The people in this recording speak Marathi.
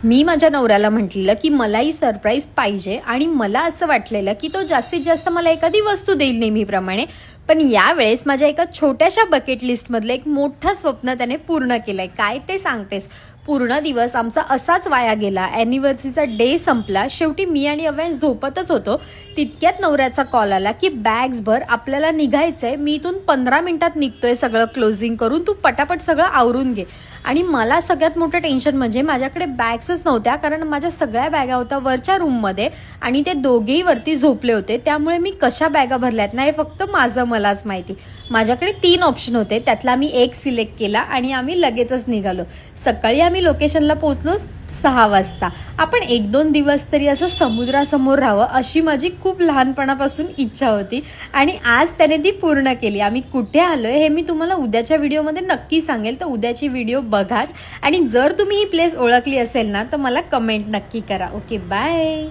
मी माझ्या नवऱ्याला म्हटलेलं की मलाही सरप्राईज पाहिजे आणि मला असं वाटलेलं की तो जास्तीत जास्त मला एखादी वस्तू देईल नेहमीप्रमाणे. पण यावेळेस माझ्या एका छोट्याशा बकेट लिस्टमधलं एक मोठं स्वप्न त्याने पूर्ण केलंय. काय ते सांगतेस. पूर्ण दिवस आमचा असाच वाया गेला. ॲनिव्हर्सरीचा डे संपला. शेवटी मी आणि अव्यांश झोपतच होतो. तितक्यात नवऱ्याचा कॉल आला की बॅग्स भर, आपल्याला निघायचंय. मी इथून 15 मिनिटात निघतोय सगळं क्लोजिंग करून, तू पटापट सगळं आवरून घे. आणि मला सगळ्यात मोठं टेन्शन म्हणजे माझ्याकडे बॅग्सच नव्हत्या, कारण माझ्या सगळ्या बॅगा होत्या वरच्या रूममध्ये आणि ते दोघेही वरती झोपले होते. त्यामुळे मी कशा बॅगा भरल्यात ना हे फक्त माझं मलाच माहिती. माझ्याकडे 3 ऑप्शन होते, त्यातला मी एक सिलेक्ट केला आणि आम्ही लगेचच निघालो. सकाळी आम्ही लोकेशनला पोहोचलो 6 वाजता. आपण 1-2 दिवस तरी असं समुद्रासमोर राहावं अशी माझी खूप लहानपणापासून इच्छा होती आणि आज त्याने ती पूर्ण केली. आम्ही कुठे आलोय हे मी तुम्हाला उद्याच्या व्हिडिओमध्ये नक्की सांगेल, तर उद्याची व्हिडिओ बघाच. आणि जर तुम्ही ही प्लेस ओळखली असेल ना तर मला कमेंट नक्की करा. Okay, bye.